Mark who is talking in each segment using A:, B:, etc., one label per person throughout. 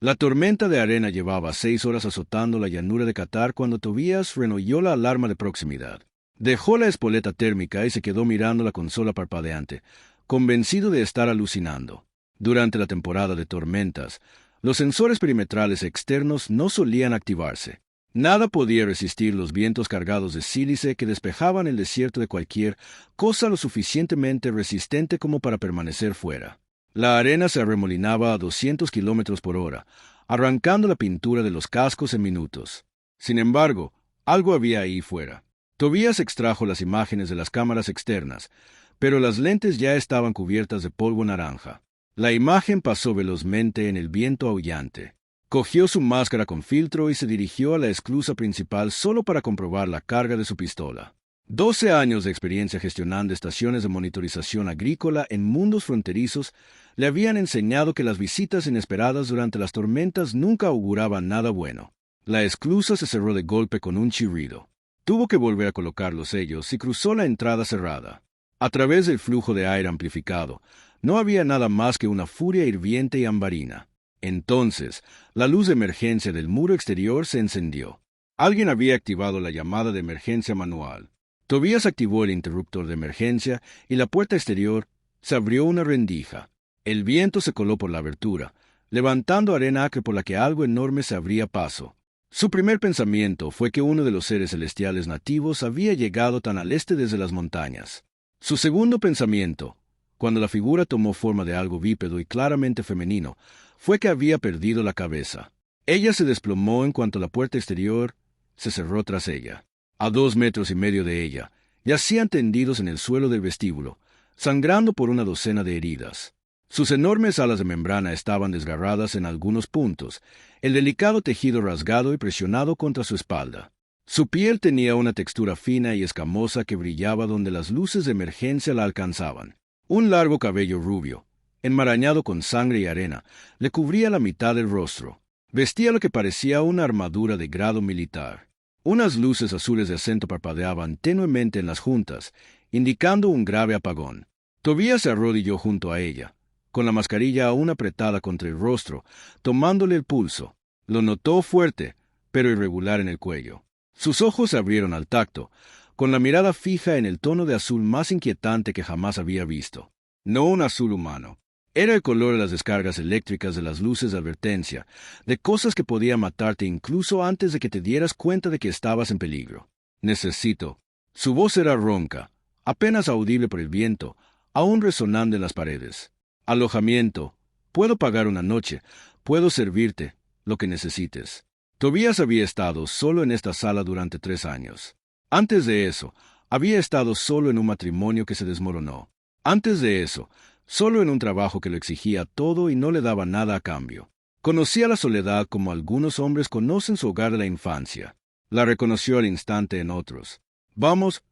A: La tormenta de arena llevaba 6 horas azotando la llanura de Qatar cuando Tobías renoyó la alarma de proximidad. Dejó la espoleta térmica y se quedó mirando la consola parpadeante, convencido de estar alucinando. Durante la temporada de tormentas, los sensores perimetrales externos no solían activarse. Nada podía resistir los vientos cargados de sílice que despejaban el desierto de cualquier cosa lo suficientemente resistente como para permanecer fuera. La arena se arremolinaba a 200 kilómetros por hora, arrancando la pintura de los cascos en minutos. Sin embargo, algo había ahí fuera. Tobías extrajo las imágenes de las cámaras externas, pero las lentes ya estaban cubiertas de polvo naranja. La imagen pasó velozmente en el viento aullante. Cogió su máscara con filtro y se dirigió a la esclusa principal solo para comprobar la carga de su pistola. 12 años de experiencia gestionando estaciones de monitorización agrícola en mundos fronterizos le habían enseñado que las visitas inesperadas durante las tormentas nunca auguraban nada bueno. La esclusa se cerró de golpe con un chirrido. Tuvo que volver a colocar los sellos y cruzó la entrada cerrada. A través del flujo de aire amplificado, no había nada más que una furia hirviente y ambarina. Entonces, la luz de emergencia del muro exterior se encendió. Alguien había activado la llamada de emergencia manual. Tobías activó el interruptor de emergencia y la puerta exterior se abrió una rendija. El viento se coló por la abertura, levantando arena acre por la que algo enorme se abría paso. Su primer pensamiento fue que uno de los seres celestiales nativos había llegado tan al este desde las montañas. Su segundo pensamiento, cuando la figura tomó forma de algo bípedo y claramente femenino, fue que había perdido la cabeza. Ella se desplomó en cuanto la puerta exterior se cerró tras ella. A 2,5 metros de ella, yacían tendidos en el suelo del vestíbulo, sangrando por una docena de heridas. Sus enormes alas de membrana estaban desgarradas en algunos puntos, el delicado tejido rasgado y presionado contra su espalda. Su piel tenía una textura fina y escamosa que brillaba donde las luces de emergencia la alcanzaban. Un largo cabello rubio, enmarañado con sangre y arena, le cubría la mitad del rostro. Vestía lo que parecía una armadura de grado militar. Unas luces azules de acento parpadeaban tenuemente en las juntas, indicando un grave apagón. Tobías se arrodilló junto a ella, con la mascarilla aún apretada contra el rostro, tomándole el pulso. Lo notó fuerte, pero irregular en el cuello. Sus ojos se abrieron al tacto, con la mirada fija en el tono de azul más inquietante que jamás había visto. No un azul humano. Era el color de las descargas eléctricas de las luces de advertencia, de cosas que podían matarte incluso antes de que te dieras cuenta de que estabas en peligro. Necesito. Su voz era ronca, apenas audible por el viento, aún resonando en las paredes. Alojamiento. Puedo pagar una noche. Puedo servirte lo que necesites. Tobías había estado solo en esta sala durante 3 años. Antes de eso, había estado solo en un matrimonio que se desmoronó. Antes de eso, solo en un trabajo que lo exigía todo y no le daba nada a cambio. Conocía la soledad como algunos hombres conocen su hogar de la infancia. La reconoció al instante en otros. Vamos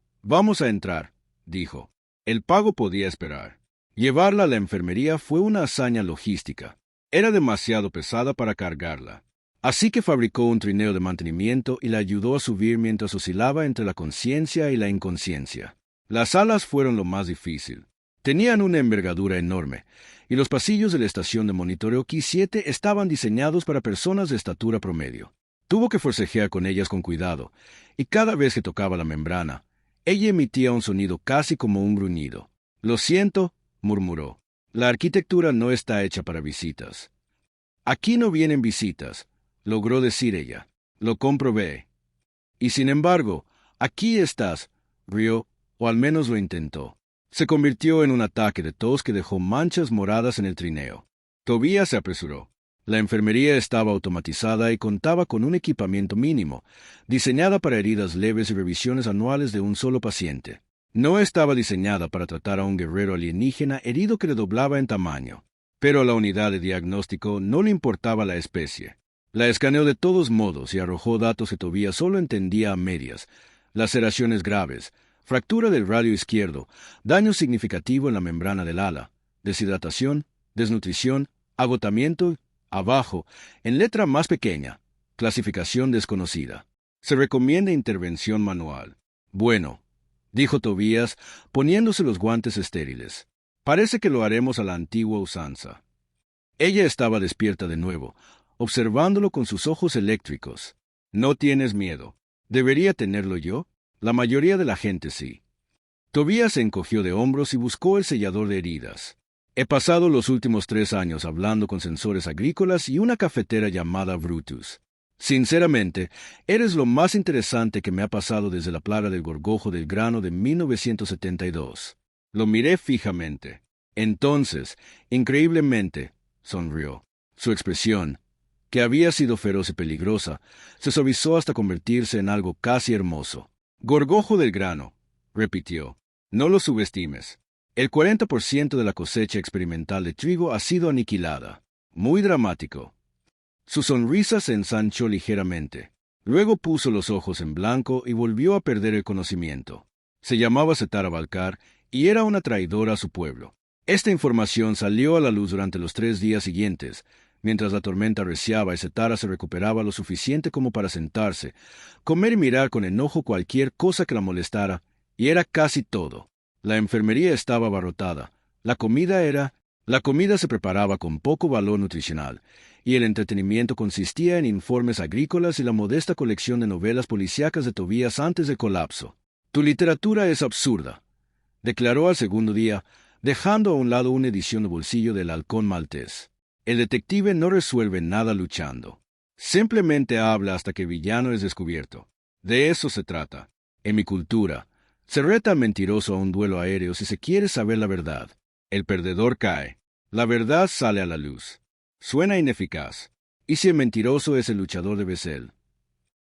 A: a entrar, dijo. El pago podía esperar. Llevarla a la enfermería fue una hazaña logística. Era demasiado pesada para cargarla. Así que fabricó un trineo de mantenimiento y la ayudó a subir mientras oscilaba entre la conciencia y la inconsciencia. Las alas fueron lo más difícil. Tenían una envergadura enorme, y los pasillos de la estación de monitoreo Q7 estaban diseñados para personas de estatura promedio. Tuvo que forcejear con ellas con cuidado, y cada vez que tocaba la membrana, ella emitía un sonido casi como un gruñido. «Lo siento», murmuró. «La arquitectura no está hecha para visitas». «Aquí no vienen visitas», logró decir ella. «Lo comprobé». «Y sin embargo, aquí estás», rió, o al menos lo intentó. Se convirtió en un ataque de tos que dejó manchas moradas en el trineo. Tobías se apresuró. La enfermería estaba automatizada y contaba con un equipamiento mínimo, diseñada para heridas leves y revisiones anuales de un solo paciente. No estaba diseñada para tratar a un guerrero alienígena herido que le doblaba en tamaño. Pero a la unidad de diagnóstico no le importaba la especie. La escaneó de todos modos y arrojó datos que Tobías solo entendía a medias: laceraciones graves, fractura del radio izquierdo, daño significativo en la membrana del ala, deshidratación, desnutrición, agotamiento, abajo, en letra más pequeña, clasificación desconocida. Se recomienda intervención manual. Bueno, dijo Tobías, poniéndose los guantes estériles. Parece que lo haremos a la antigua usanza. Ella estaba despierta de nuevo, observándolo con sus ojos eléctricos. No tienes miedo. ¿Debería tenerlo yo? La mayoría de la gente sí. Tobías se encogió de hombros y buscó el sellador de heridas. He pasado los últimos 3 años hablando con sensores agrícolas y una cafetera llamada Brutus. Sinceramente, eres lo más interesante que me ha pasado desde la plaga del gorgojo del grano de 1972. Lo miré fijamente. Entonces, increíblemente, sonrió. Su expresión, que había sido feroz y peligrosa, se suavizó hasta convertirse en algo casi hermoso. Gorgojo del grano, repitió. No lo subestimes. El 40% de la cosecha experimental de trigo ha sido aniquilada. Muy dramático. Su sonrisa se ensanchó ligeramente. Luego puso los ojos en blanco y volvió a perder el conocimiento. Se llamaba Setara Valcar y era una traidora a su pueblo. Esta información salió a la luz durante los 3 días siguientes, mientras la tormenta arreciaba y Setara se recuperaba lo suficiente como para sentarse, comer y mirar con enojo cualquier cosa que la molestara, y era casi todo. La enfermería estaba abarrotada. La comida se preparaba con poco valor nutricional, y el entretenimiento consistía en informes agrícolas y la modesta colección de novelas policíacas de Tobías antes del colapso. Tu literatura es absurda, declaró al segundo día, dejando a un lado una edición de bolsillo del Halcón Maltés. El detective no resuelve nada luchando. Simplemente habla hasta que el villano es descubierto. De eso se trata. En mi cultura, se reta al mentiroso a un duelo aéreo si se quiere saber la verdad. El perdedor cae. La verdad sale a la luz. Suena ineficaz. ¿Y si el mentiroso es el luchador de Bessel?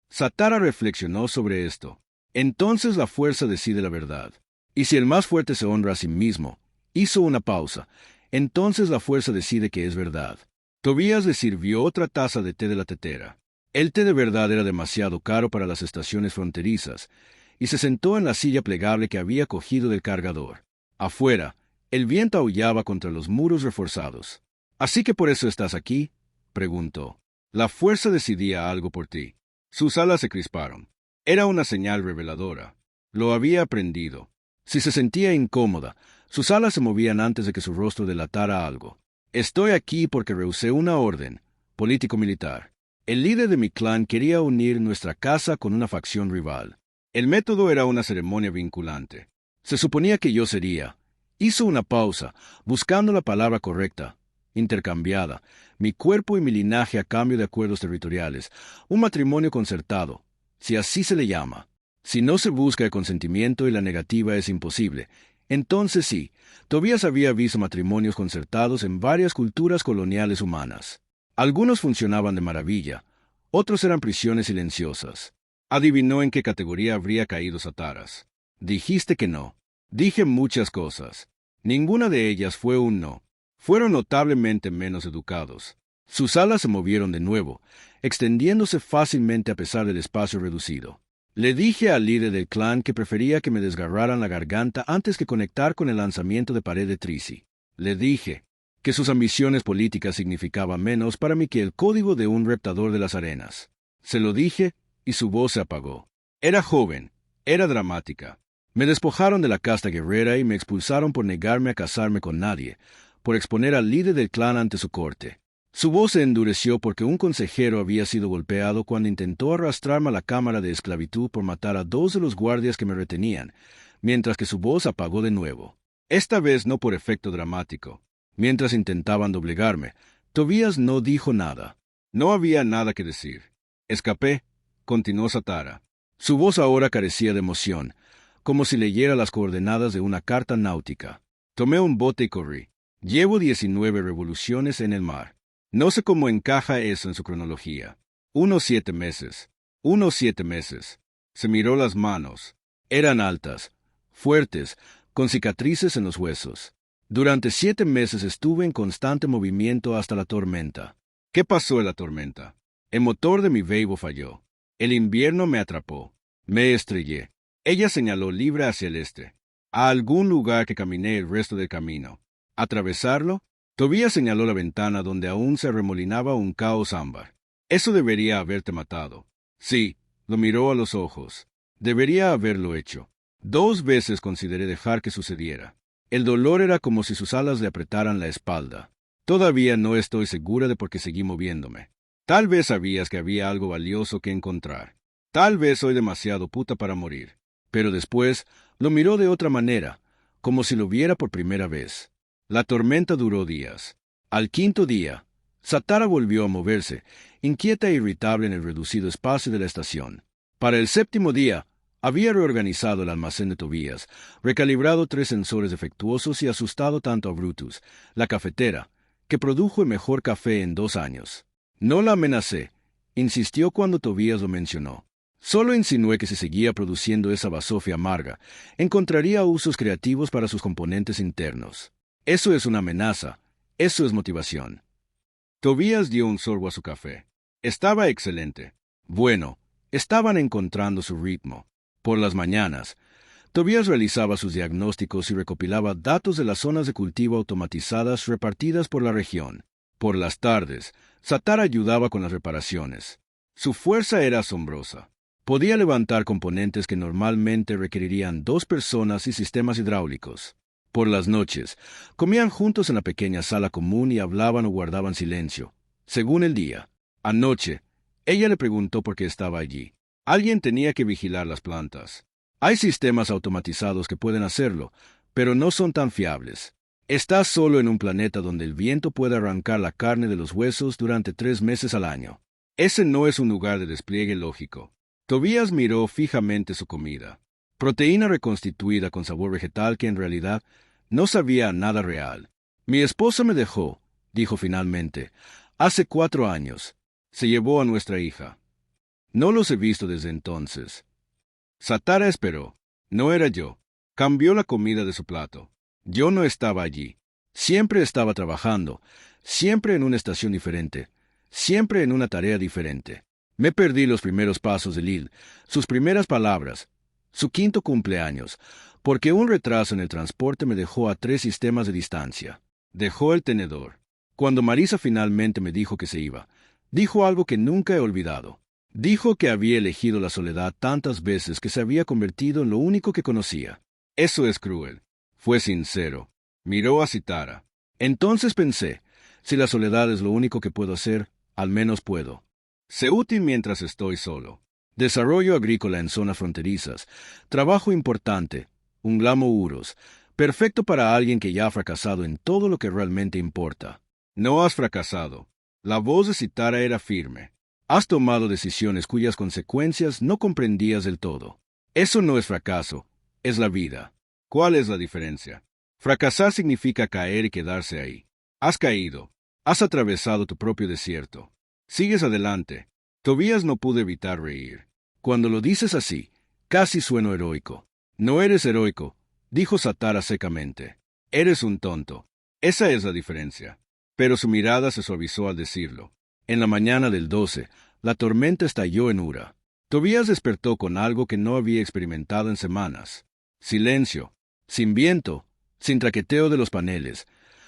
A: Satara reflexionó sobre esto. Entonces la fuerza decide la verdad. ¿Y si el más fuerte se honra a sí mismo? Hizo una pausa. Entonces la fuerza decide que es verdad. Tobías le sirvió otra taza de té de la tetera. El té de verdad era demasiado caro para las estaciones fronterizas, y se sentó en la silla plegable que había cogido del cargador. Afuera, el viento aullaba contra los muros reforzados. ¿Así que por eso estás aquí?, preguntó. La fuerza decidía algo por ti. Sus alas se crisparon. Era una señal reveladora. Lo había aprendido. Si se sentía incómoda, sus alas se movían antes de que su rostro delatara algo. Estoy aquí porque rehusé una orden, político-militar. El líder de mi clan quería unir nuestra casa con una facción rival. El método era una ceremonia vinculante. Se suponía que yo sería. Hizo una pausa, buscando la palabra correcta. Intercambiada, mi cuerpo y mi linaje a cambio de acuerdos territoriales, un matrimonio concertado, si así se le llama. Si no se busca el consentimiento y la negativa es imposible, entonces sí, Tobías había visto matrimonios concertados en varias culturas coloniales humanas. Algunos funcionaban de maravilla, otros eran prisiones silenciosas. Adivinó en qué categoría habría caído Sataras. Dijiste que no. Dije muchas cosas. Ninguna de ellas fue un no. Fueron notablemente menos educados. Sus alas se movieron de nuevo, extendiéndose fácilmente a pesar del espacio reducido. Le dije al líder del clan que prefería que me desgarraran la garganta antes que conectar con el lanzamiento de pared de Trisi. Le dije que sus ambiciones políticas significaban menos para mí que el código de un reptador de las arenas. Se lo dije y su voz se apagó. Era joven, era dramática. Me despojaron de la casta guerrera y me expulsaron por negarme a casarme con nadie, por exponer al líder del clan ante su corte. Su voz se endureció porque un consejero había sido golpeado cuando intentó arrastrarme a la cámara de esclavitud por matar a 2 de los guardias que me retenían, mientras que su voz apagó de nuevo. Esta vez no por efecto dramático. Mientras intentaban doblegarme, Tobías no dijo nada. No había nada que decir. Escapé, continuó Satara. Su voz ahora carecía de emoción, como si leyera las coordenadas de una carta náutica. Tomé un bote y corrí. Llevo 19 revoluciones en el mar. No sé cómo encaja eso en su cronología. Unos 7 meses. Se miró las manos. Eran altas, fuertes, con cicatrices en los huesos. Durante 7 meses estuve en constante movimiento hasta la tormenta. ¿Qué pasó en la tormenta? El motor de mi Weibo falló. El invierno me atrapó. Me estrellé. Ella señaló libre hacia el este, a algún lugar que caminé el resto del camino. ¿Atravesarlo? Tobías señaló la ventana donde aún se arremolinaba un caos ámbar. Eso debería haberte matado. Sí, lo miró a los ojos. Debería haberlo hecho. 2 veces consideré dejar que sucediera. El dolor era como si sus alas le apretaran la espalda. Todavía no estoy segura de por qué seguí moviéndome. Tal vez sabías que había algo valioso que encontrar. Tal vez soy demasiado puta para morir. Pero después lo miró de otra manera, como si lo viera por primera vez. La tormenta duró días. Al quinto día, Satara volvió a moverse, inquieta e irritable en el reducido espacio de la estación. Para el séptimo día, había reorganizado el almacén de Tobías, recalibrado 3 sensores defectuosos y asustado tanto a Brutus, la cafetera, que produjo el mejor café en 2 años. No la amenacé, insistió cuando Tobías lo mencionó. Solo insinué que si seguía produciendo esa basofia amarga, encontraría usos creativos para sus componentes internos. Eso es una amenaza, eso es motivación. Tobías dio un sorbo a su café. Estaba excelente. Bueno, estaban encontrando su ritmo. Por las mañanas, Tobías realizaba sus diagnósticos y recopilaba datos de las zonas de cultivo automatizadas repartidas por la región. Por las tardes, Satara ayudaba con las reparaciones. Su fuerza era asombrosa. Podía levantar componentes que normalmente requerirían 2 personas y sistemas hidráulicos. Por las noches, comían juntos en la pequeña sala común y hablaban o guardaban silencio, según el día. Anoche, ella le preguntó por qué estaba allí. Alguien tenía que vigilar las plantas. Hay sistemas automatizados que pueden hacerlo, pero no son tan fiables. Estás solo en un planeta donde el viento puede arrancar la carne de los huesos durante 3 meses al año. Ese no es un lugar de despliegue lógico. Tobías miró fijamente su comida. Proteína reconstituida con sabor vegetal que en realidad no sabía a nada real. Mi esposa me dejó, dijo finalmente, hace 4 años. Se llevó a nuestra hija. No los he visto desde entonces. Satara esperó. No era yo. Cambió la comida de su plato. Yo no estaba allí. Siempre estaba trabajando, siempre en una estación diferente, siempre en una tarea diferente. Me perdí los primeros pasos de Lil, sus primeras palabras, su 5º cumpleaños, porque un retraso en el transporte me dejó a 3 sistemas de distancia. Dejó el tenedor. Cuando Marisa finalmente me dijo que se iba, dijo algo que nunca he olvidado. Dijo que había elegido la soledad tantas veces que se había convertido en lo único que conocía. Eso es cruel. Fue sincero. Miró a Sitara. Entonces pensé, si la soledad es lo único que puedo hacer, al menos puedo. Sé útil mientras estoy solo. Desarrollo agrícola en zonas fronterizas. Trabajo importante. Un glamo uros. Perfecto para alguien que ya ha fracasado en todo lo que realmente importa. No has fracasado. La voz de Sitara era firme. Has tomado decisiones cuyas consecuencias no comprendías del todo. Eso no es fracaso, es la vida. ¿Cuál es la diferencia? Fracasar significa caer y quedarse ahí. Has caído. Has atravesado tu propio desierto. Sigues adelante. Tobías no pudo evitar reír. Cuando lo dices así, casi sueno heroico. No eres heroico, dijo Satara secamente. Eres un tonto. Esa es la diferencia. Pero su mirada se suavizó al decirlo. En la mañana del 12, la tormenta estalló en Ura. Tobías despertó con algo que no había experimentado en semanas. Silencio, sin viento, sin traqueteo de los paneles,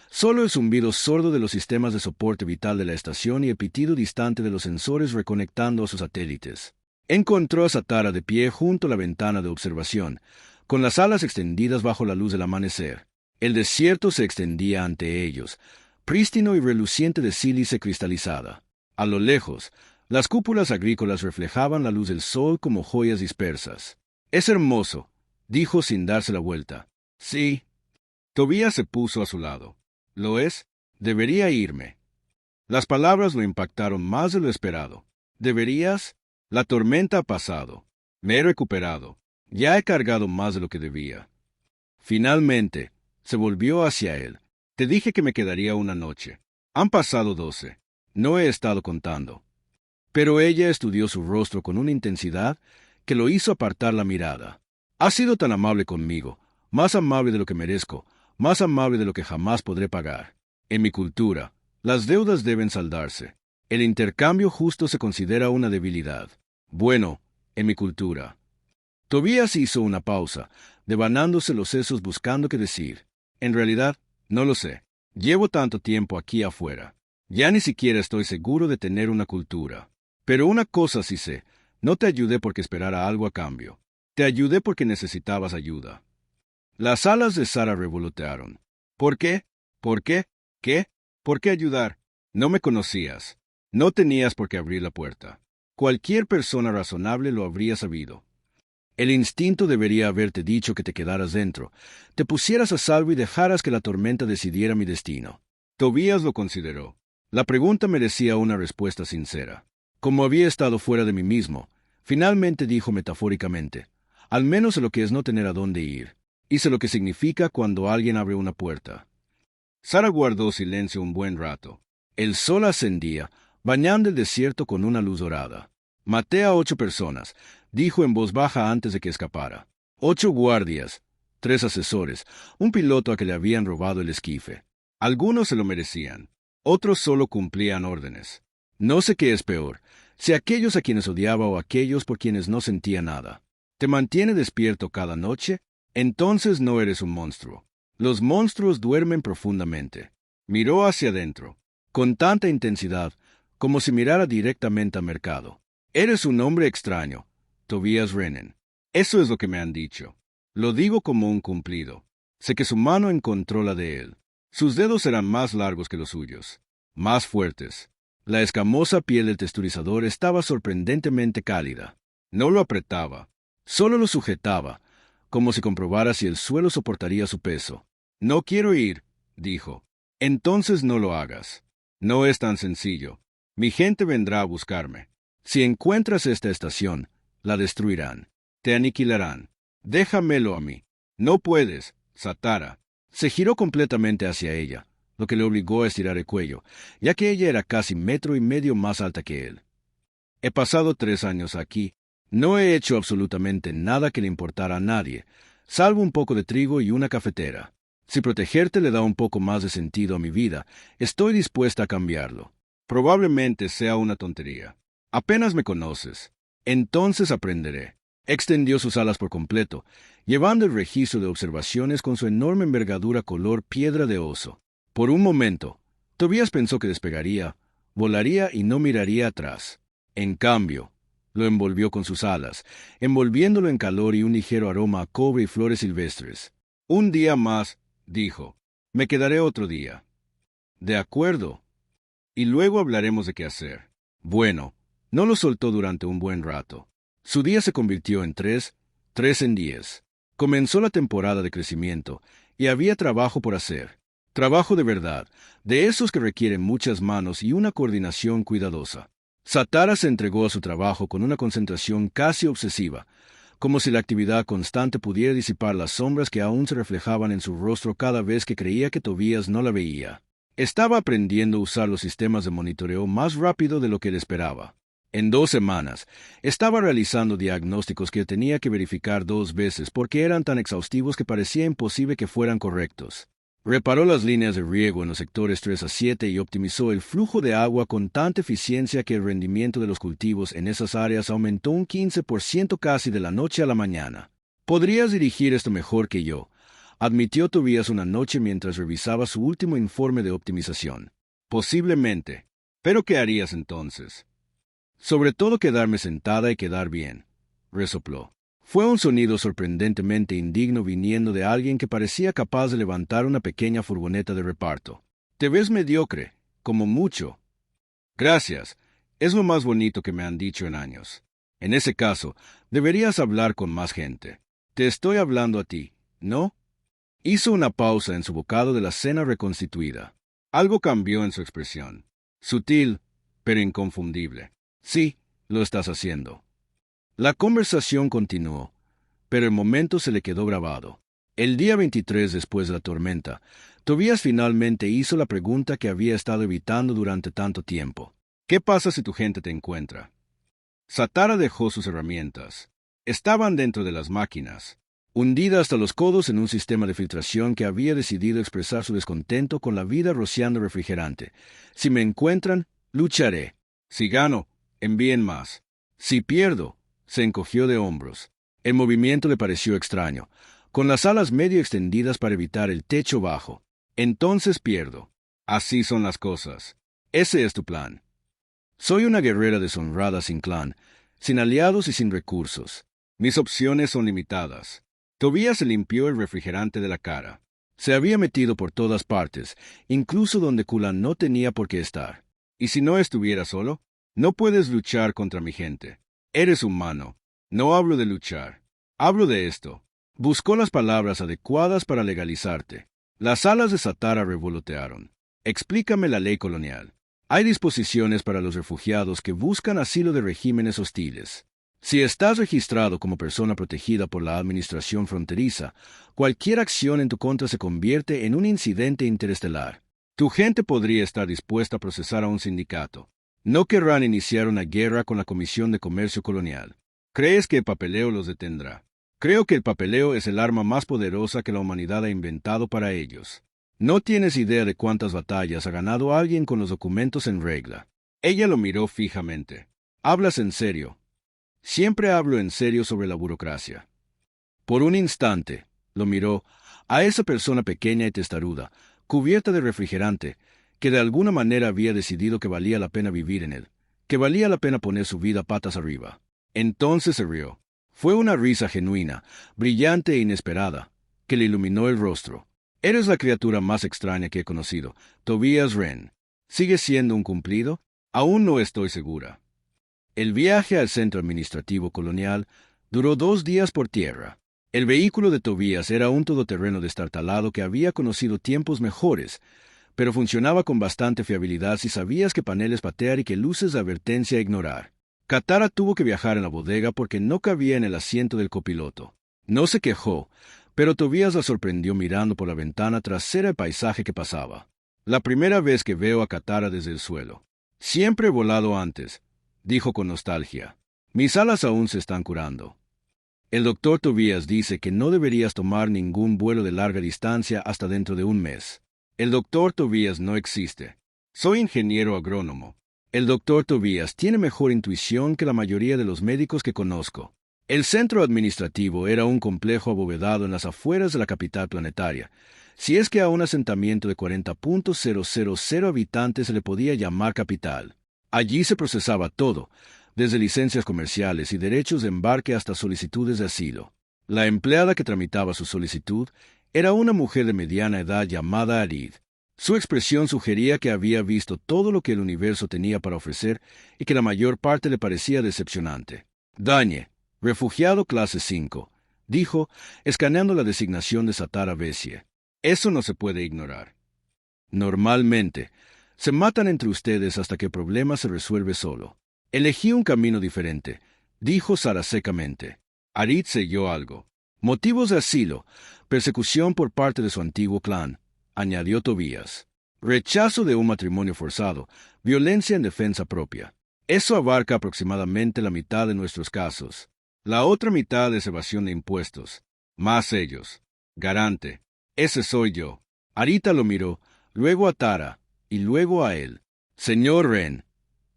A: solo el zumbido sordo de los sistemas de soporte vital de la estación y el pitido distante de los sensores reconectando a sus satélites. Encontró a Satara de pie junto a la ventana de observación, con las alas extendidas bajo la luz del amanecer. El desierto se extendía ante ellos, prístino y reluciente de sílice cristalizada. A lo lejos, las cúpulas agrícolas reflejaban la luz del sol como joyas dispersas. Es hermoso, dijo sin darse la vuelta. Sí. Tobías se puso a su lado. ¿Lo es? Debería irme. Las palabras lo impactaron más de lo esperado. ¿Deberías? La tormenta ha pasado. Me he recuperado. Ya he cargado más de lo que debía. Finalmente, se volvió hacia él. Te dije que me quedaría una noche. Han pasado 12. No he estado contando. Pero ella estudió su rostro con una intensidad que lo hizo apartar la mirada. Has sido tan amable conmigo, más amable de lo que merezco, más amable de lo que jamás podré pagar. En mi cultura, las deudas deben saldarse. El intercambio justo se considera una debilidad. Bueno, en mi cultura. Tobías hizo una pausa, devanándose los sesos buscando qué decir. En realidad, no lo sé. Llevo tanto tiempo aquí afuera. Ya ni siquiera estoy seguro de tener una cultura. Pero una cosa sí sé, no te ayudé porque esperara algo a cambio. Te ayudé porque necesitabas ayuda. Las alas de Sara revolotearon. ¿Por qué? ¿Por qué? ¿Qué? ¿Por qué ayudar? No me conocías. No tenías por qué abrir la puerta. Cualquier persona razonable lo habría sabido. El instinto debería haberte dicho que te quedaras dentro, te pusieras a salvo y dejaras que la tormenta decidiera mi destino. Tobías lo consideró. La pregunta merecía una respuesta sincera. Como había estado fuera de mí mismo, finalmente dijo metafóricamente, al menos sé lo que es no tener a dónde ir, y sé lo que significa cuando alguien abre una puerta. Sara guardó silencio un buen rato. El sol ascendía, bañando el desierto con una luz dorada. Maté a 8 personas, dijo en voz baja antes de que escapara. 8 guardias, 3 asesores, un piloto a que le habían robado el esquife. Algunos se lo merecían, otros solo cumplían órdenes. No sé qué es peor, si aquellos a quienes odiaba o aquellos por quienes no sentía nada. ¿Te mantiene despierto cada noche? Entonces no eres un monstruo. Los monstruos duermen profundamente. Miró hacia adentro, con tanta intensidad, como si mirara directamente al mercado. Eres un hombre extraño, Tobias Rennen. Eso es lo que me han dicho. Lo digo como un cumplido. Sé que su mano encontró la de él. Sus dedos eran más largos que los suyos, más fuertes. La escamosa piel del texturizador estaba sorprendentemente cálida. No lo apretaba, solo lo sujetaba, como si comprobara si el suelo soportaría su peso. No quiero ir, dijo. Entonces no lo hagas. No es tan sencillo. Mi gente vendrá a buscarme. Si encuentras esta estación, la destruirán. Te aniquilarán. Déjamelo a mí. No puedes, Satara. Se giró completamente hacia ella, lo que le obligó a estirar el cuello, ya que ella era casi 1,5 metros más alta que él. He pasado 3 años aquí. No he hecho absolutamente nada que le importara a nadie, salvo un poco de trigo y una cafetera. Si protegerte le da un poco más de sentido a mi vida, estoy dispuesta a cambiarlo. Probablemente sea una tontería. Apenas me conoces. Entonces aprenderé. Extendió sus alas por completo, llevando el registro de observaciones con su enorme envergadura color piedra de oso. Por un momento, Tobías pensó que despegaría, volaría y no miraría atrás. En cambio, lo envolvió con sus alas, envolviéndolo en calor y un ligero aroma a cobre y flores silvestres. Un día más, dijo. Me quedaré otro día. De acuerdo. Y luego hablaremos de qué hacer. Bueno, no lo soltó durante un buen rato. Su día se convirtió en 3, 3 en 10. Comenzó la temporada de crecimiento y había trabajo por hacer. Trabajo de verdad, de esos que requieren muchas manos y una coordinación cuidadosa. Satara se entregó a su trabajo con una concentración casi obsesiva, como si la actividad constante pudiera disipar las sombras que aún se reflejaban en su rostro cada vez que creía que Tobías no la veía. Estaba aprendiendo a usar los sistemas de monitoreo más rápido de lo que él esperaba. En 2 semanas, estaba realizando diagnósticos que tenía que verificar 2 veces porque eran tan exhaustivos que parecía imposible que fueran correctos. Reparó las líneas de riego en los sectores 3 a 7 y optimizó el flujo de agua con tanta eficiencia que el rendimiento de los cultivos en esas áreas aumentó un 15% casi de la noche a la mañana. Podrías dirigir esto mejor que yo, admitió Tobías una noche mientras revisaba su último informe de optimización. Posiblemente. ¿Pero qué harías entonces? Sobre todo quedarme sentada y quedar bien, resopló. Fue un sonido sorprendentemente indigno viniendo de alguien que parecía capaz de levantar una pequeña furgoneta de reparto. Te ves mediocre, como mucho. Gracias, es lo más bonito que me han dicho en años. En ese caso, deberías hablar con más gente. Te estoy hablando a ti, ¿no? Hizo una pausa en su bocado de la cena reconstituida. Algo cambió en su expresión. Sutil, pero inconfundible. Sí, lo estás haciendo. La conversación continuó, pero el momento se le quedó grabado. El día 23 después de la tormenta, Tobías finalmente hizo la pregunta que había estado evitando durante tanto tiempo. ¿Qué pasa si tu gente te encuentra? Satara dejó sus herramientas. Estaban dentro de las máquinas, hundida hasta los codos en un sistema de filtración que había decidido expresar su descontento con la vida rociando refrigerante. Si me encuentran, lucharé. Si gano, envíen más. Si pierdo, se encogió de hombros. El movimiento le pareció extraño, con las alas medio extendidas para evitar el techo bajo. Entonces pierdo. Así son las cosas. Ese es tu plan. Soy una guerrera deshonrada sin clan, sin aliados y sin recursos. Mis opciones son limitadas. Tobías se limpió el refrigerante de la cara. Se había metido por todas partes, incluso donde Kulan no tenía por qué estar. ¿Y si no estuviera solo? No puedes luchar contra mi gente. Eres humano. No hablo de luchar. Hablo de esto. Buscó las palabras adecuadas para legalizarte. Las alas de Satara revolotearon. Explícame la ley colonial. Hay disposiciones para los refugiados que buscan asilo de regímenes hostiles. Si estás registrado como persona protegida por la administración fronteriza, cualquier acción en tu contra se convierte en un incidente interestelar. Tu gente podría estar dispuesta a procesar a un sindicato. No querrán iniciar una guerra con la Comisión de Comercio Colonial. ¿Crees que el papeleo los detendrá? Creo que el papeleo es el arma más poderosa que la humanidad ha inventado para ellos. No tienes idea de cuántas batallas ha ganado alguien con los documentos en regla. Ella lo miró fijamente. ¿Hablas en serio? Siempre hablo en serio sobre la burocracia. Por un instante, lo miró a esa persona pequeña y testaruda, cubierta de refrigerante, que de alguna manera había decidido que valía la pena vivir en él, que valía la pena poner su vida patas arriba. Entonces se rió. Fue una risa genuina, brillante e inesperada, que le iluminó el rostro. Eres la criatura más extraña que he conocido, Tobias Wren. ¿Sigues siendo un cumplido? Aún no estoy segura. El viaje al centro administrativo colonial duró 2 días por tierra. El vehículo de Tobias era un todoterreno destartalado que había conocido tiempos mejores, pero funcionaba con bastante fiabilidad si sabías qué paneles patear y qué luces de advertencia ignorar. Katara tuvo que viajar en la bodega porque no cabía en el asiento del copiloto. No se quejó, pero Tobias la sorprendió mirando por la ventana trasera el paisaje que pasaba. La primera vez que veo a Katara desde el suelo. Siempre he volado antes, dijo con nostalgia. Mis alas aún se están curando. El doctor Tobias dice que no deberías tomar ningún vuelo de larga distancia hasta dentro de un mes. El doctor Tobias no existe. Soy ingeniero agrónomo. El doctor Tobias tiene mejor intuición que la mayoría de los médicos que conozco. El centro administrativo era un complejo abovedado en las afueras de la capital planetaria, si es que a un asentamiento de 40.000 habitantes se le podía llamar capital. Allí se procesaba todo, desde licencias comerciales y derechos de embarque hasta solicitudes de asilo. La empleada que tramitaba su solicitud era una mujer de mediana edad llamada Arid. Su expresión sugería que había visto todo lo que el universo tenía para ofrecer y que la mayor parte le parecía decepcionante. Dañe, refugiado clase 5, dijo, escaneando la designación de Satara Besie. Eso no se puede ignorar. Normalmente, se matan entre ustedes hasta que el problema se resuelve solo. Elegí un camino diferente, dijo Sara secamente. Arid selló algo. Motivos de asilo, persecución por parte de su antiguo clan, añadió Tobias. Rechazo de un matrimonio forzado, violencia en defensa propia. Eso abarca aproximadamente la mitad de nuestros casos. La otra mitad es evasión de impuestos. Más ellos. Garante. Ese soy yo. Arita lo miró, luego a Tara, y luego a él. Señor Wren,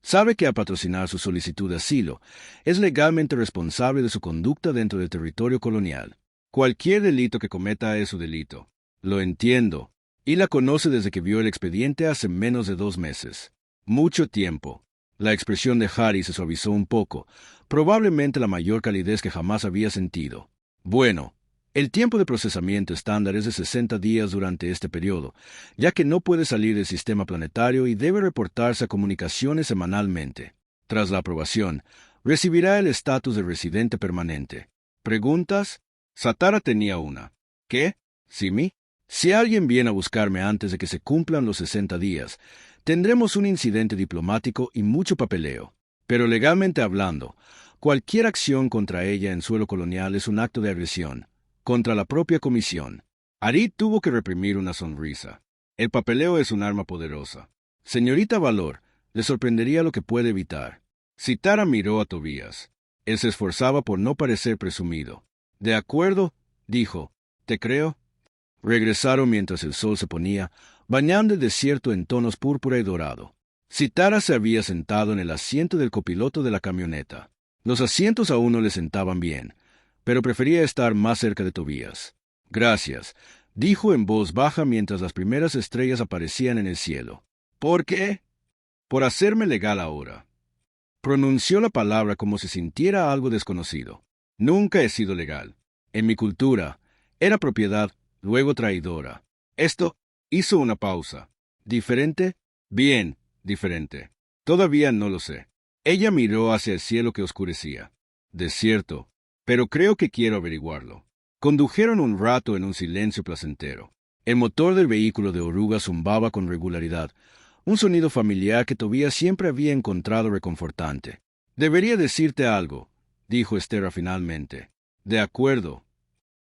A: sabe que al patrocinar su solicitud de asilo, es legalmente responsable de su conducta dentro del territorio colonial. Cualquier delito que cometa es su delito. Lo entiendo. Y la conoce desde que vio el expediente hace menos de 2 meses. Mucho tiempo. La expresión de Harry se suavizó un poco, probablemente la mayor calidez que jamás había sentido. Bueno, el tiempo de procesamiento estándar es de 60 días durante este periodo, ya que no puede salir del sistema planetario y debe reportarse a comunicaciones semanalmente. Tras la aprobación, recibirá el estatus de residente permanente. ¿Preguntas? Satara tenía una. ¿Qué? ¿Simi? Si alguien viene a buscarme antes de que se cumplan los 60 días, tendremos un incidente diplomático y mucho papeleo. Pero legalmente hablando, cualquier acción contra ella en suelo colonial es un acto de agresión, contra la propia comisión. Arid tuvo que reprimir una sonrisa. El papeleo es un arma poderosa. Señorita Valor, le sorprendería lo que puede evitar. Sitara miró a Tobias. Él se esforzaba por no parecer presumido. De acuerdo, dijo. Te creo. Regresaron mientras el sol se ponía, bañando el desierto en tonos púrpura y dorado. Sitara se había sentado en el asiento del copiloto de la camioneta. Los asientos aún no le sentaban bien, pero prefería estar más cerca de Tobias. Gracias, dijo en voz baja mientras las primeras estrellas aparecían en el cielo. ¿Por qué? Por hacerme legal ahora. Pronunció la palabra como si sintiera algo desconocido. Nunca he sido legal. En mi cultura, era propiedad, luego traidora. Esto hizo una pausa. ¿Diferente? Bien, Diferente. Todavía no lo sé. Ella miró hacia el cielo que oscurecía. Desierto. Pero creo que quiero averiguarlo. Condujeron un rato en un silencio placentero. El motor del vehículo de oruga zumbaba con regularidad, un sonido familiar que Tobías siempre había encontrado reconfortante. «Debería decirte algo», dijo Esther finalmente. «De acuerdo.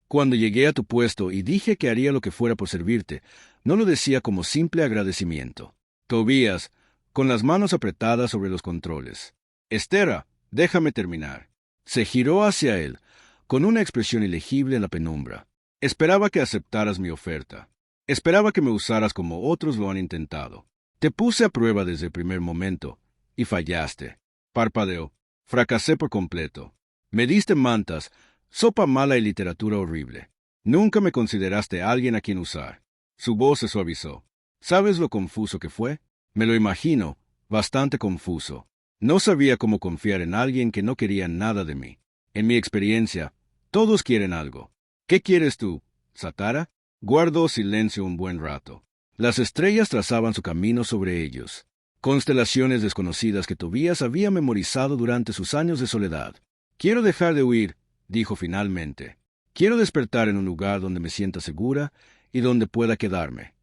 A: Cuando llegué a tu puesto y dije que haría lo que fuera por servirte, no lo decía como simple agradecimiento». Tobías, con las manos apretadas sobre los controles. «Esther, déjame terminar». Se giró hacia él, con una expresión ilegible en la penumbra. «Esperaba que aceptaras mi oferta. Esperaba que me usaras como otros lo han intentado. Te puse a prueba desde el primer momento, y fallaste». Parpadeó. «Fracasé por completo. Me diste mantas, sopa mala y literatura horrible. Nunca me consideraste alguien a quien usar». Su voz se suavizó. «¿Sabes lo confuso que fue? Me lo imagino, bastante confuso. No sabía cómo confiar en alguien que no quería nada de mí. En mi experiencia, todos quieren algo. ¿Qué quieres tú, Satara?» Guardó silencio un buen rato. Las estrellas trazaban su camino sobre ellos, constelaciones desconocidas que Tobías había memorizado durante sus años de soledad. «Quiero dejar de huir», dijo finalmente. «Quiero despertar en un lugar donde me sienta segura y donde pueda quedarme».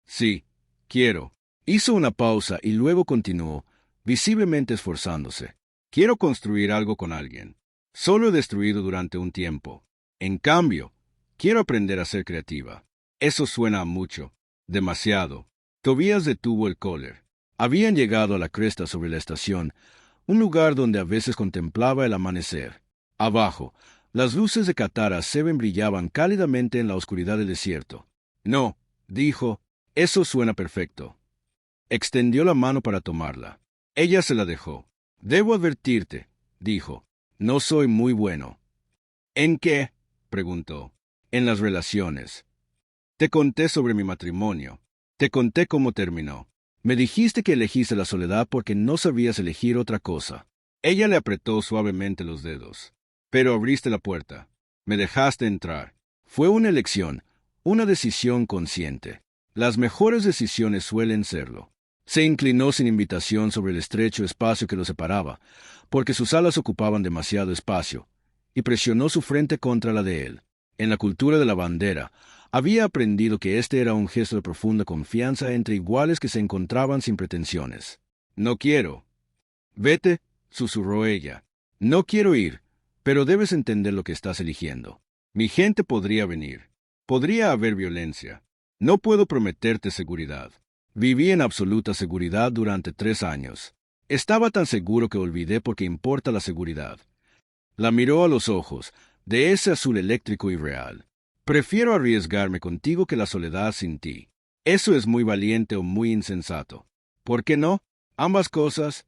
A: «Sí, quiero». Hizo una pausa y luego continuó, visiblemente esforzándose. «Quiero construir algo con alguien. Solo he destruido durante un tiempo. En cambio, quiero aprender a ser creativa». «Eso suena a mucho. Demasiado». Tobías detuvo el cólera. Habían llegado a la cresta sobre la estación, un lugar donde a veces contemplaba el amanecer. Abajo, las luces de Katara Seven brillaban cálidamente en la oscuridad del desierto. «No», dijo, «eso suena perfecto». Extendió la mano para tomarla. Ella se la dejó. «Debo advertirte», dijo, «no soy muy bueno». «¿En qué?», preguntó. «En las relaciones. Te conté sobre mi matrimonio. Te conté cómo terminó. Me dijiste que elegiste la soledad porque no sabías elegir otra cosa». Ella le apretó suavemente los dedos. «Pero abriste la puerta. Me dejaste entrar. Fue una elección, una decisión consciente. Las mejores decisiones suelen serlo». Se inclinó sin invitación sobre el estrecho espacio que lo separaba, porque sus alas ocupaban demasiado espacio, y presionó su frente contra la de él. En la cultura de la bandera, había aprendido que este era un gesto de profunda confianza entre iguales que se encontraban sin pretensiones. «No quiero». «Vete», susurró ella. «No quiero ir, pero debes entender lo que estás eligiendo. Mi gente podría venir. Podría haber violencia. No puedo prometerte seguridad. Viví en absoluta seguridad durante 3 años. Estaba tan seguro que olvidé por qué importa la seguridad». La miró a los ojos, de ese azul eléctrico y real. «Prefiero arriesgarme contigo que la soledad sin ti. Eso es muy valiente o muy insensato. ¿Por qué no? Ambas cosas».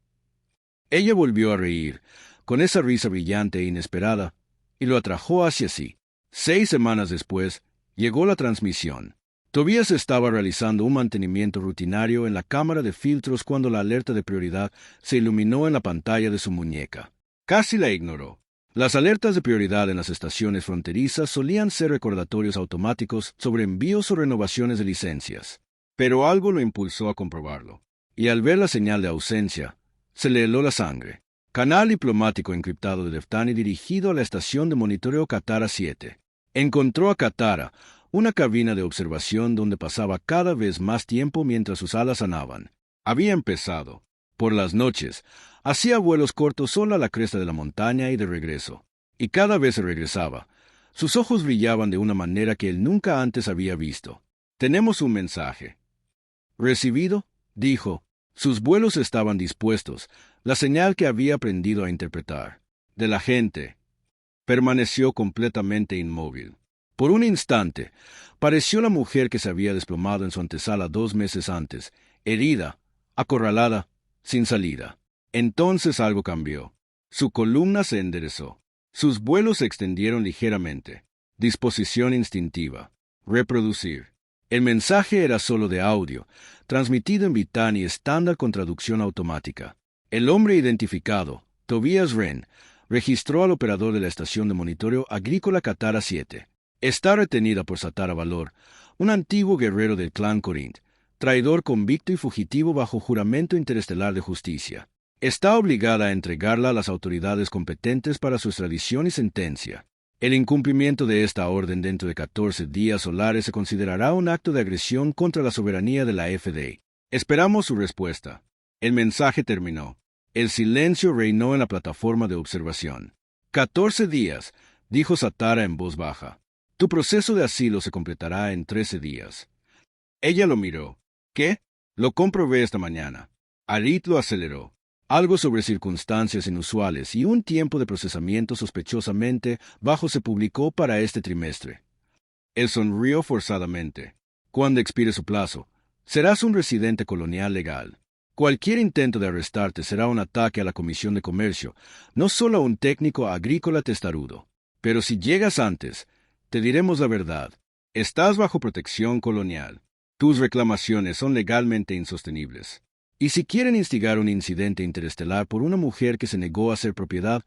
A: Ella volvió a reír, con esa risa brillante e inesperada, y lo atrajo hacia sí. 6 semanas después, llegó la transmisión. Tobías estaba realizando un mantenimiento rutinario en la cámara de filtros cuando la alerta de prioridad se iluminó en la pantalla de su muñeca. Casi la ignoró. Las alertas de prioridad en las estaciones fronterizas solían ser recordatorios automáticos sobre envíos o renovaciones de licencias. Pero algo lo impulsó a comprobarlo. Y al ver la señal de ausencia, se le heló la sangre. Canal diplomático encriptado de Deftani dirigido a la estación de monitoreo Katara 7. Encontró a Katara, una cabina de observación donde pasaba cada vez más tiempo mientras sus alas anaban. Había empezado. Por las noches, hacía vuelos cortos solo a la cresta de la montaña y de regreso. Y cada vez se regresaba. Sus ojos brillaban de una manera que él nunca antes había visto. «Tenemos un mensaje». «¿Recibido?», dijo. Sus vuelos estaban dispuestos, la señal que había aprendido a interpretar. «De la gente». Permaneció completamente inmóvil. Por un instante, pareció la mujer que se había desplomado en su antesala 2 meses antes, herida, acorralada, sin salida. Entonces algo cambió. Su columna se enderezó. Sus vuelos se extendieron ligeramente. Disposición instintiva. Reproducir. El mensaje era solo de audio, transmitido en Vitani estándar con traducción automática. El hombre identificado, Tobías Wren, registró al operador de la estación de monitoreo agrícola Katara 7. Está retenida por Satara Valor, un antiguo guerrero del clan Corinth, traidor convicto y fugitivo bajo juramento interestelar de justicia. Está obligada a entregarla a las autoridades competentes para su extradición y sentencia. El incumplimiento de esta orden dentro de 14 días solares se considerará un acto de agresión contra la soberanía de la FDA. Esperamos su respuesta. El mensaje terminó. El silencio reinó en la plataforma de observación. 14 días, dijo Satara en voz baja. Tu proceso de asilo se completará en 13 días. Ella lo miró. ¿Qué? Lo comprobé esta mañana. Arit lo aceleró. Algo sobre circunstancias inusuales y un tiempo de procesamiento sospechosamente bajo se publicó para este trimestre. Él sonrió forzadamente. Cuando expire su plazo, serás un residente colonial legal. Cualquier intento de arrestarte será un ataque a la Comisión de Comercio, no solo a un técnico agrícola testarudo. Pero si llegas antes, te diremos la verdad. Estás bajo protección colonial. Tus reclamaciones son legalmente insostenibles. Y si quieren instigar un incidente interestelar por una mujer que se negó a ser propiedad,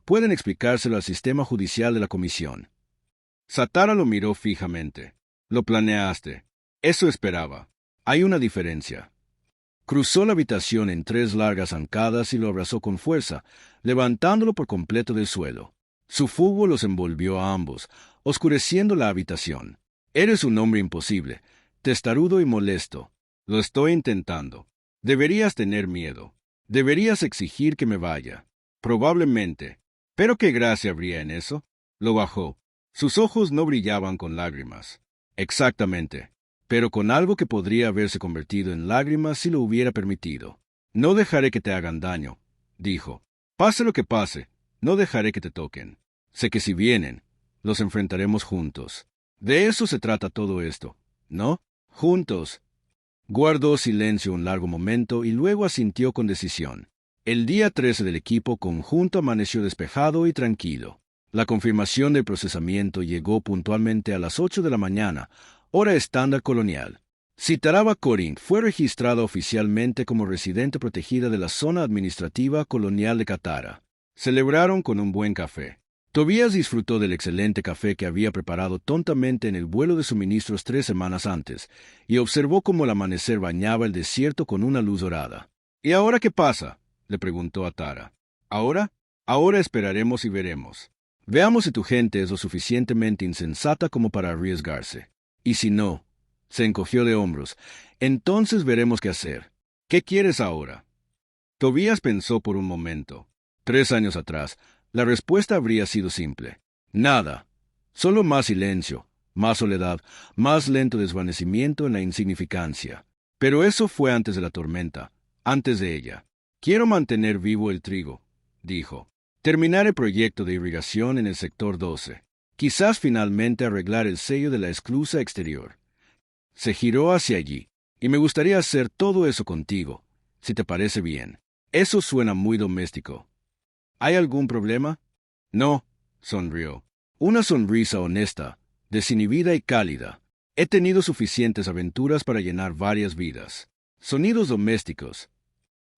A: pueden explicárselo al sistema judicial de la Comisión. Satara lo miró fijamente. Lo planeaste. Eso esperaba. Hay una diferencia. Cruzó la habitación en 3 largas zancadas y lo abrazó con fuerza, levantándolo por completo del suelo. Su fuego los envolvió a ambos, oscureciendo la habitación. Eres un hombre imposible, testarudo y molesto. Lo estoy intentando. Deberías tener miedo. Deberías exigir que me vaya. Probablemente. ¿Pero qué gracia habría en eso? Lo bajó. Sus ojos no brillaban con lágrimas. Exactamente. Pero con algo que podría haberse convertido en lágrimas si lo hubiera permitido. No dejaré que te hagan daño, dijo. Pase lo que pase, no dejaré que te toquen. Sé que si vienen, los enfrentaremos juntos. De eso se trata todo esto, ¿no? Juntos. Guardó silencio un largo momento y luego asintió con decisión. El día 13 del equipo conjunto amaneció despejado y tranquilo. La confirmación del procesamiento llegó puntualmente a las 8 de la mañana, hora estándar colonial. Sitaraba Corinth fue registrada oficialmente como residente protegida de la zona administrativa colonial de Katara. Celebraron con un buen café. Tobias disfrutó del excelente café que había preparado tontamente en el vuelo de suministros 3 semanas antes, y observó cómo el amanecer bañaba el desierto con una luz dorada. ¿Y ahora qué pasa?, le preguntó a Tara. ¿Ahora? Ahora esperaremos y veremos. Veamos si tu gente es lo suficientemente insensata como para arriesgarse. Y si no, se encogió de hombros, entonces veremos qué hacer. ¿Qué quieres ahora? Tobías pensó por un momento. 3 años atrás, la respuesta habría sido simple. Nada. Solo más silencio, más soledad, más lento desvanecimiento en la insignificancia. Pero eso fue antes de la tormenta, antes de ella. Quiero mantener vivo el trigo, dijo. Terminar el proyecto de irrigación en el sector 12. Quizás finalmente arreglar el sello de la esclusa exterior. Se giró hacia allí. Y me gustaría hacer todo eso contigo, si te parece bien. Eso suena muy doméstico. ¿Hay algún problema? No, sonrió. Una sonrisa honesta, desinhibida y cálida. He tenido suficientes aventuras para llenar varias vidas. Sonidos domésticos.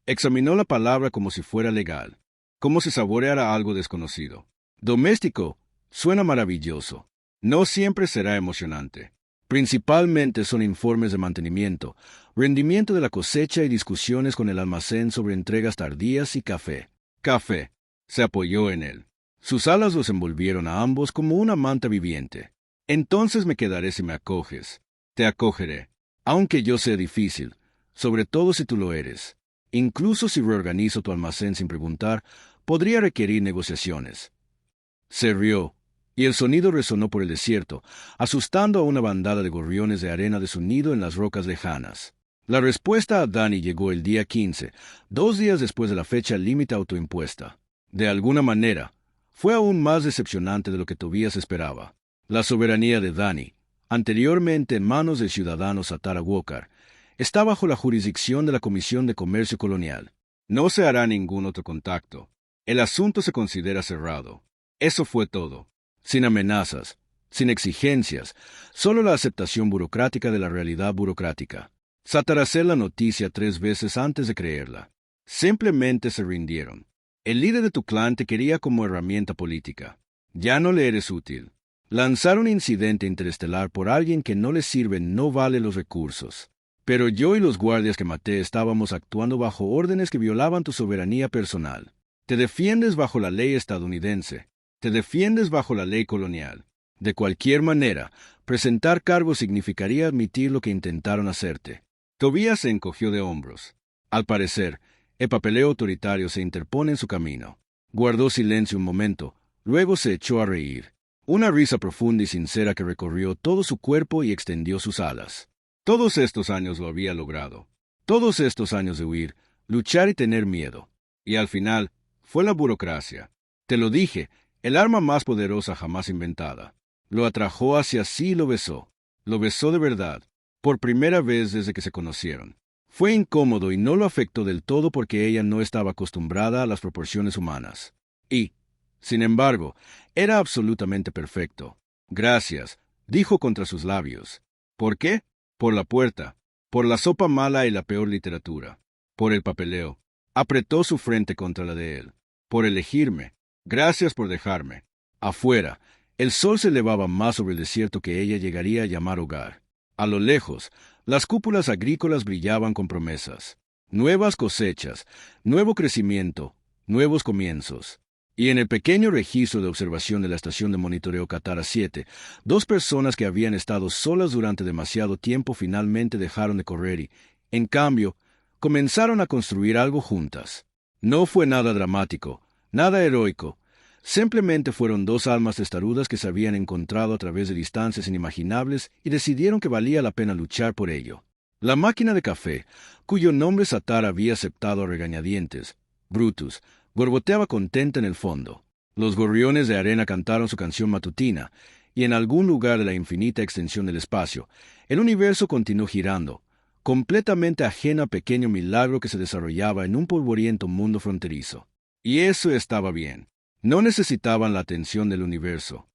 A: Examinó la palabra como si fuera legal, como si saboreara algo desconocido. Doméstico suena maravilloso. No siempre será emocionante. Principalmente son informes de mantenimiento, rendimiento de la cosecha y discusiones con el almacén sobre entregas tardías y café. Café. Se apoyó en él. Sus alas los envolvieron a ambos como una manta viviente. Entonces me quedaré si me acoges. Te acogeré. Aunque yo sea difícil, sobre todo si tú lo eres. Incluso si reorganizo tu almacén sin preguntar, podría requerir negociaciones. Se rió, y el sonido resonó por el desierto, asustando a una bandada de gorriones de arena de su nido en las rocas lejanas. La respuesta a Danny llegó el día 15, 2 días después de la fecha límite autoimpuesta. De alguna manera, fue aún más decepcionante de lo que Tobías esperaba. La soberanía de Danny, anteriormente en manos del ciudadano Satara Walker, está bajo la jurisdicción de la Comisión de Comercio Colonial. No se hará ningún otro contacto. El asunto se considera cerrado. Eso fue todo. Sin amenazas, sin exigencias, solo la aceptación burocrática de la realidad burocrática. Sataracé la noticia 3 veces antes de creerla. Simplemente se rindieron. El líder de tu clan te quería como herramienta política. Ya no le eres útil. Lanzar un incidente interestelar por alguien que no le sirve no vale los recursos. Pero yo y los guardias que maté estábamos actuando bajo órdenes que violaban tu soberanía personal. Te defiendes bajo la ley estadounidense. Te defiendes bajo la ley colonial. De cualquier manera, presentar cargos significaría admitir lo que intentaron hacerte. Tobías se encogió de hombros. Al parecer, el papeleo autoritario se interpone en su camino. Guardó silencio un momento, luego se echó a reír. Una risa profunda y sincera que recorrió todo su cuerpo y extendió sus alas. Todos estos años lo había logrado. Todos estos años de huir, luchar y tener miedo. Y al final, fue la burocracia. Te lo dije, el arma más poderosa jamás inventada. Lo atrajo hacia sí y lo besó. Lo besó de verdad, por primera vez desde que se conocieron. Fue incómodo y no lo afectó del todo porque ella no estaba acostumbrada a las proporciones humanas. Y, sin embargo, era absolutamente perfecto. Gracias, dijo contra sus labios. ¿Por qué? Por la puerta, por la sopa mala y la peor literatura, por el papeleo. Apretó su frente contra la de él. Por elegirme. Gracias por dejarme. Afuera, el sol se elevaba más sobre el desierto que ella llegaría a llamar hogar. A lo lejos, las cúpulas agrícolas brillaban con promesas. Nuevas cosechas, nuevo crecimiento, nuevos comienzos. Y en el pequeño registro de observación de la estación de monitoreo Katara 7, dos personas que habían estado solas durante demasiado tiempo finalmente dejaron de correr y, en cambio, comenzaron a construir algo juntas. No fue nada dramático, nada heroico. Simplemente fueron dos almas testarudas que se habían encontrado a través de distancias inimaginables y decidieron que valía la pena luchar por ello. La máquina de café, cuyo nombre Satar había aceptado a regañadientes, Brutus, borboteaba contenta en el fondo. Los gorriones de arena cantaron su canción matutina, y en algún lugar de la infinita extensión del espacio, el universo continuó girando, completamente ajeno a pequeño milagro que se desarrollaba en un polvoriento mundo fronterizo. Y eso estaba bien. No necesitaban la atención del universo.